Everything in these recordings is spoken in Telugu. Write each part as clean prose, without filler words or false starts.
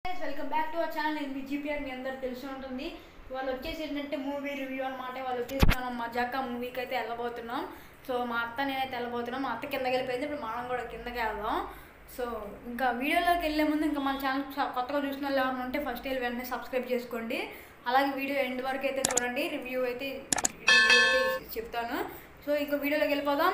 Welcome back to our channel. నేను జీపీఆర్ మీ అందరు తెలిసి ఉంటుంది. వాళ్ళు వచ్చేసి ఏంటంటే మూవీ రివ్యూ అనమాట. వాళ్ళు వచ్చేసి మనం మజాకా మూవీకి అయితే వెళ్ళబోతున్నాం. సో మా అత్త నేనైతే వెళ్ళబోతున్నాం. మా అత్త కిందకి వెళ్ళిపోయింది, ఇప్పుడు మనం కూడా కిందకి వెళ్దాం. సో ఇంకా వీడియోలోకి వెళ్ళే ముందు ఇంకా మన ఛానల్ కొత్తగా చూసిన వాళ్ళు ఎవరైనా ఉంటే ఫస్ట్ వెళ్ళి వెంటనే సబ్స్క్రైబ్ చేసుకోండి. అలాగే వీడియో ఎండ్ వరకు అయితే చూడండి, రివ్యూ అయితే చెప్తాను. సో ఇంకా వీడియోలోకి వెళ్ళిపోదాం.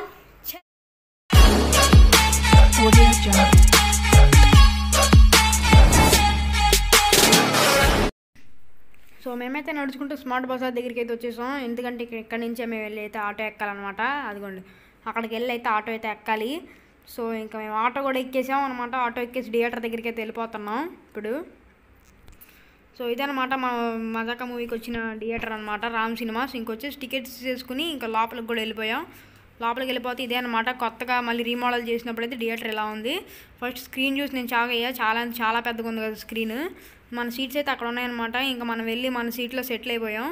సో మేమైతే నడుచుకుంటూ స్మార్ట్ బజార్ దగ్గరికి అయితే వచ్చేసాం. ఎందుకంటే ఇక్కడ నుంచే మేము వెళ్ళి అయితే ఆటో ఎక్కాలన్నమాట. అదిగోండి అక్కడికి వెళ్ళి అయితే ఆటో అయితే ఎక్కాలి. సో ఇంకా మేము ఆటో కూడా ఎక్కేసాం అనమాట. ఆటో ఎక్కేసి థియేటర్ దగ్గరికి అయితే వెళ్ళిపోతున్నాం ఇప్పుడు. సో ఇదనమాట మా మజాకా మూవీకి వచ్చిన థియేటర్ అనమాట, రామ్ సినిమాస్. ఇంకొచ్చేసి టికెట్స్ చేసుకుని ఇంకా లోపలికి కూడా వెళ్ళిపోయాం. లోపలికి వెళ్ళిపోతే ఇదే అనమాట, కొత్తగా మళ్ళీ రీమోడల్ చేసినప్పుడు అయితే థియేటర్ ఎలా ఉంది. ఫస్ట్ స్క్రీన్ చూసి నేను చాలా పెద్దగా ఉంది కదా స్క్రీన్. మన సీట్స్ అయితే అక్కడ ఉన్నాయన్నమాట. ఇంకా మనం వెళ్ళి మన సీట్లో సెటిల్ అయిపోయాం.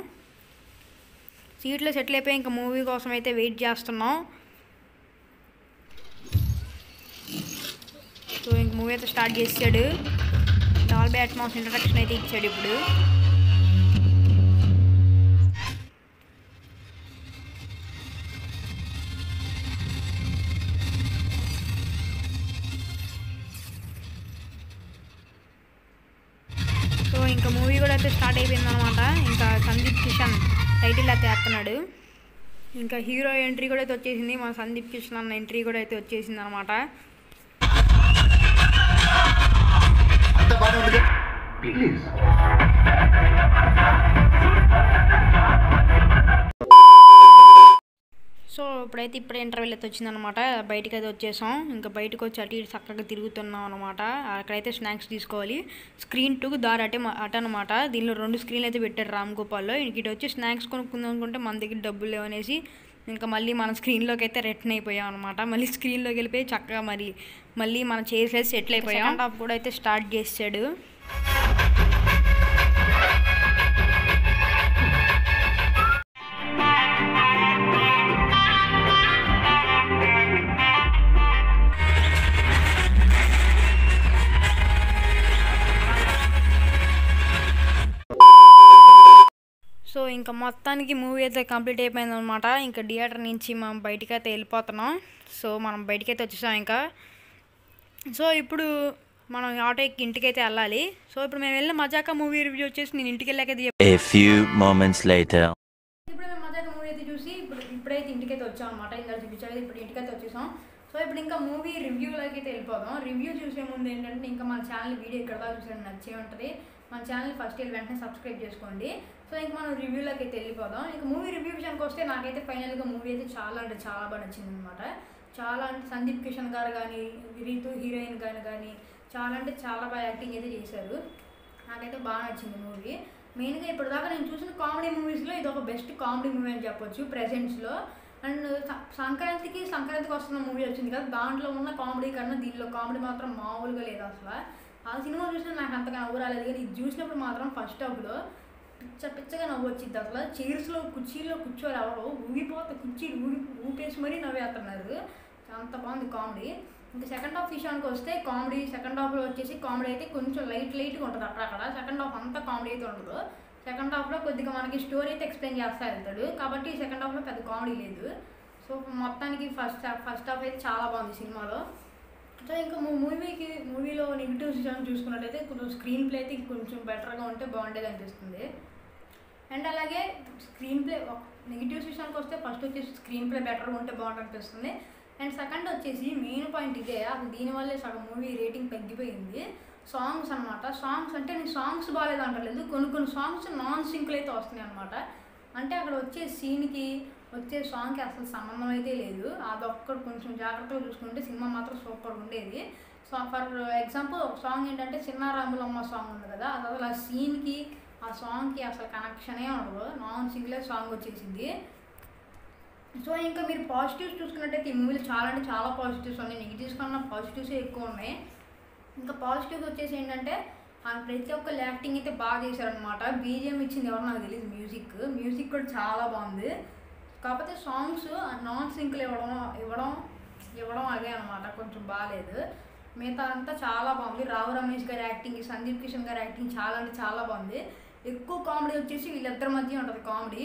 ఇంకా మూవీ కోసం అయితే వెయిట్ చేస్తున్నాం. సో ఇంక మూవీ అయితే స్టార్ట్ చేసాడు. డాల్బీ అట్మాస్ ఇంట్రడక్షన్ అయితే ఇచ్చాడు ఇప్పుడు. సో ఇంకా మూవీ కూడా అయితే స్టార్ట్ అయిపోయింది అనమాట. ఇంకా సందీప్ కిషన్ టైటిల్ అయితే వేస్తున్నాడు. ఇంకా హీరో ఎంట్రీ కూడా అయితే వచ్చేసింది. మన సందీప్ కిషన్ అన్న ఎంట్రీ కూడా అయితే వచ్చేసింది అనమాట. సో ఇప్పుడే ఇంటర్వ్యూలు అయితే వచ్చిందనమాట. బయటకు అయితే వచ్చేసాం. ఇంకా బయటకు వచ్చి అటు ఇటు చక్కగా తిరుగుతున్నాం అనమాట. అక్కడైతే స్నాక్స్ తీసుకోవాలి. స్క్రీన్ 2 దారి అటనమాట. దీనిలో 2 స్క్రీన్లు అయితే పెట్టారు రామ్ గోపాల్లో. ఇటు వచ్చి స్నాక్స్ కొనుక్కుందాం అనుకుంటే మన దగ్గర డబ్బులు లేవనేసి ఇంకా మళ్ళీ మన స్క్రీన్లోకి అయితే రిటర్న్ అయిపోయాం అనమాట. మళ్ళీ స్క్రీన్లోకి వెళ్ళిపోయి చక్కగా మళ్ళీ మన చైర్స్ అయితే సెటిల్ అయిపోయాం. సెకండ్ హాఫ్ కూడా అయితే స్టార్ట్ చేసాడు. సో ఇంకా మొత్తానికి మూవీ అయితే కంప్లీట్ అయిపోయింది అనమాట. ఇంకా థియేటర్ నుంచి మనం బయటికి అయితే వెళ్ళిపోతున్నాం. సో మనం బయటికి అయితే వచ్చేసాం ఇంకా. సో ఇప్పుడు మనం ఆటో ఎక్కి ఇంటికైతే వెళ్ళాలి. సో ఇప్పుడు మేము వెళ్ళిన మజాకా మూవీ రివ్యూ వచ్చేసి నేను ఇంటికి వెళ్ళాక ఇప్పుడు మేము మజాకా మూవీ అయితే చూసి ఇప్పుడైతే ఇంటికైతే వచ్చాం అనమాట. ఇందాక చూపించాలి, ఇప్పుడు ఇంటికైతే వచ్చేసాం. సో ఇప్పుడు ఇంకా మూవీ రివ్యూలోకి అయితే వెళ్ళిపోదాం. రివ్యూ చూసే ముందు ఏంటంటే ఇంకా మన ఛానల్ వీడియో ఇక్కడ దాకా చూసాను నచ్చే ఉంటుంది. మన ఛానల్ ఫస్ట్ వెళ్ళి వెంటనే సబ్స్క్రైబ్ చేసుకోండి. సో ఇంక మనం రివ్యూలోకి అయితే వెళ్ళిపోదాం. ఇంకా మూవీ రివ్యూ విషయానికి వస్తే నాకైతే ఫైనల్గా మూవీ అయితే చాలా బాగా నచ్చింది అనమాట. చాలా అంటే సందీప్ కిషన్ గారు కానీ, రీతు హీరోయిన్ కానీ చాలా బాగా యాక్టింగ్ అయితే చేశారు. నాకైతే బాగా నచ్చింది మూవీ. మెయిన్గా ఇప్పటిదాకా నేను చూసిన కామెడీ మూవీస్లో ఇది ఒక బెస్ట్ కామెడీ మూవీ అని చెప్పొచ్చు ప్రెజెంట్స్లో. అండ్ సంక్రాంతికి వస్తున్న మూవీ వచ్చింది కదా, దాంట్లో ఉన్న కామెడీ కన్నా దీనిలో కామెడీ మాత్రం మామూలుగా లేదు అసలు. ఆ సినిమా చూసినా నాకు అంతగా నవ్వు రాలేదు, కానీ ఇది చూసినప్పుడు మాత్రం ఫస్ట్ హాఫ్లో పిచ్చగా నవ్వు వచ్చింది అసలు. చైర్స్లో కుర్చీల్లో కూర్చోరు ఎవరో, ఊగిపోతే కుర్చీలు ఊపేసి మరీ నవ్వేస్తున్నారు. అంత బాగుంది కామెడీ. ఇంకా సెకండ్ హాఫ్ విషయానికి వస్తే సెకండ్ హాఫ్లో వచ్చేసి కామెడీ అయితే కొంచెం లైట్గా ఉంటుంది అక్కడ. సెకండ్ హాఫ్ అంతా కామెడీ అయితే ఉండదు. సెకండ్ హాఫ్లో కొద్దిగా మనకి స్టోరీ అయితే ఎక్స్ప్లెయిన్ చేస్తా వెళ్తాడు, కాబట్టి సెకండ్ హాఫ్లో పెద్ద కామెడీ లేదు. సో మొత్తానికి ఫస్ట్ హాఫ్ అయితే చాలా బాగుంది సినిమాలో. సో ఇంకా మూవీలో నెగిటివ్ విషయం చూసుకున్నట్టయితే కొంచెం స్క్రీన్ ప్లే అయితే కొంచెం బెటర్గా ఉంటే బాగుండేది అనిపిస్తుంది. అండ్ అలాగే స్క్రీన్ ప్లే నెగిటివ్స్ విషయానికి వస్తే ఫస్ట్ వచ్చేసి స్క్రీన్ ప్లే బెటర్గా ఉంటే బాగుంటుంది అనిపిస్తుంది. అండ్ సెకండ్ వచ్చేసి మెయిన్ పాయింట్ ఇదే, అసలు దీనివల్లే సగం మూవీ రేటింగ్ తగ్గిపోయింది. సాంగ్స్ అనమాట. సాంగ్స్ అంటే నేను సాంగ్స్ బాగాలేదు అంటలేదు, కొన్ని సాంగ్స్ నాన్ సింక్లు అయితే వస్తున్నాయి అనమాట. అంటే అక్కడ వచ్చే సీన్కి వచ్చే సాంగ్కి అసలు సంబంధం అయితే లేదు. అదొక్కటి కొంచెం జాగ్రత్తగా చూసుకుంటే సినిమా మాత్రం సూపర్ ఉండేది. సో ఫర్ ఎగ్జాంపుల్ ఒక సాంగ్ ఏంటంటే చిన్నారాములమ్మ సాంగ్ ఉంది కదా, అది అసలు ఆ సీన్కి ఆ సాంగ్కి అసలు కనెక్షనే ఉండదు, నాన్ సింగ్లే సాంగ్ వచ్చేసింది. సో ఇంకా మీరు పాజిటివ్స్ చూసుకున్నట్టయితే ఈ మూవీలో చాలా పాజిటివ్స్ ఉన్నాయి. నెగిటివ్స్ కన్నా పాజిటివ్సే ఎక్కువ ఉన్నాయి. ఇంకా పాజిటివ్స్ వచ్చేసి ఏంటంటే ప్రతి ఒక్కళ్ళు యాక్టింగ్ అయితే బాగా చేశారనమాట. బీజిఎం ఇచ్చింది ఎవరు నాకు తెలియదు, మ్యూజిక్ కూడా చాలా బాగుంది. కాకపోతే సాంగ్స్ నాన్ సింక్లు ఇవ్వడం అదే అనమాట, కొంచెం బాగాలేదు. మిగతా అంతా చాలా బాగుంది. రావు రమేష్ గారి యాక్టింగ్, సందీప్ కిషన్ గారి యాక్టింగ్ చాలా అంటే చాలా బాగుంది. ఎక్కువ కామెడీ వచ్చేసి వీళ్ళిద్దరి మధ్య ఉంటుంది కామెడీ.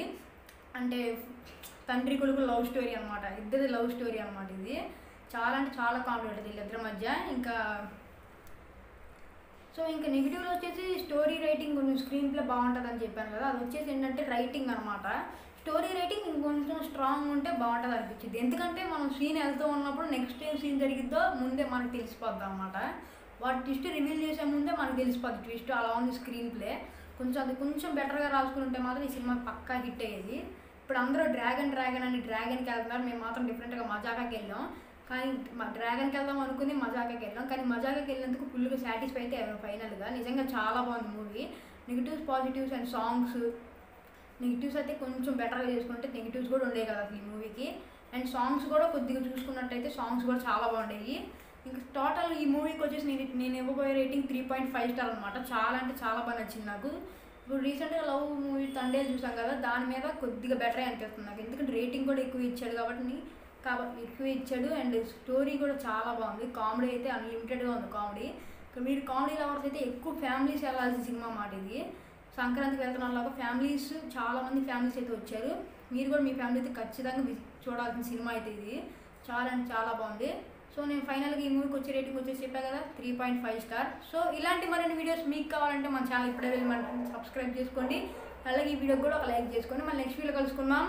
అంటే తండ్రి కొడుకు లవ్ స్టోరీ అనమాట, ఇద్దరి లవ్ స్టోరీ అనమాట. ఇది చాలా అంటే చాలా కామెడీ ఉంటుంది వీళ్ళిద్దరి మధ్య. ఇంకా నెగిటివ్లో వచ్చేసి స్టోరీ రైటింగ్ కొంచెం స్క్రీన్ ప్లే బాగుంటుంది అని చెప్పాను కదా, అది వచ్చేసి ఏంటంటే రైటింగ్ అనమాట. స్టోరీ రైటింగ్ ఇంకొంచెం స్ట్రాంగ్ ఉంటే బాగుంటుంది అనిపించింది. ఎందుకంటే మనం సీన్ వెళ్తూ ఉన్నప్పుడు నెక్స్ట్ ఏం సీన్ జరిగిద్దో ముందే మనకు తెలిసిపోద్ది అనమాట. వాటి ట్విస్ట్ రివీల్ చేసే ముందే మనకు తెలిసిపోద్ది ట్విస్ట్. అలా ఉంది స్క్రీన్ ప్లే. అది కొంచెం బెటర్గా రాసుకుని ఉంటే మాత్రం ఈ సినిమా పక్కా హిట్ అయ్యేది. ఇప్పుడు అందరూ డ్రాగన్కి వెళ్తున్నారు, మేము మాత్రం డిఫరెంట్గా మజాకాకి వెళ్ళాం. కానీ డ్రాగన్కి వెళ్దాం అనుకుని మజాకాకి వెళ్ళాం. కానీ మజాకాకి వెళ్ళినందుకు ఫుల్గా సాటిస్ఫై అయితే ఫైనల్గా. నిజంగా చాలా బాగుంది movie. Negatives, positives and songs. Negatives అయితే కొంచెం బెటర్గా చేసుకుంటే నెగిటివ్స్ కూడా ఉండేవి కదా అసలు ఈ మూవీకి. అండ్ సాంగ్స్ కూడా కొద్దిగా చూసుకున్నట్టయితే సాంగ్స్ కూడా చాలా బాగుండేవి. ఇంకా టోటల్ ఈ మూవీకి వచ్చేసి నేను ఇవ్వబోయే రేటింగ్ 3.5 స్టార్ అనమాట. చాలా అంటే చాలా బాగా నచ్చింది నాకు. ఇప్పుడు రీసెంట్గా లవ్ మూవీ తండేలు చూసాం కదా, దాని మీద కొద్దిగా బెటరే అనిపిస్తుంది నాకు. ఎందుకంటే రేటింగ్ కూడా ఎక్కువ ఇచ్చాడు ఎక్కువ ఇచ్చాడు. అండ్ స్టోరీ కూడా చాలా బాగుంది. కామెడీ అయితే అన్లిమిటెడ్గా ఉంది కామెడీ. మీరు కామెడీ లవర్స్ అయితే ఎక్కువ ఫ్యామిలీస్ వెళ్ళాల్సిన సినిమా మాట ఇది. సంక్రాంతికి వెళ్తున్నలాగా ఫ్యామిలీస్, చాలామంది ఫ్యామిలీస్ అయితే వచ్చారు. మీరు కూడా మీ ఫ్యామిలీ అయితే ఖచ్చితంగా చూడాల్సిన సినిమా అయితే ఇది. చాలా అంటే చాలా బాగుంది. సో నేను ఫైనల్గా ఈ మూవీకి వచ్చే రేటింగ్ వచ్చేసి చెప్పా కదా 3.5 స్టార్. సో ఇలాంటి మరిన్ని వీడియోస్ మీకు కావాలంటే మన ఛానల్ ఇప్పుడే వెళ్ళి మన సబ్స్క్రైబ్ చేసుకోండి. అలాగే ఈ వీడియోకి కూడా ఒక లైక్ చేసుకోండి. మళ్ళీ నెక్స్ట్ వీడియో కలుసుకుందాం.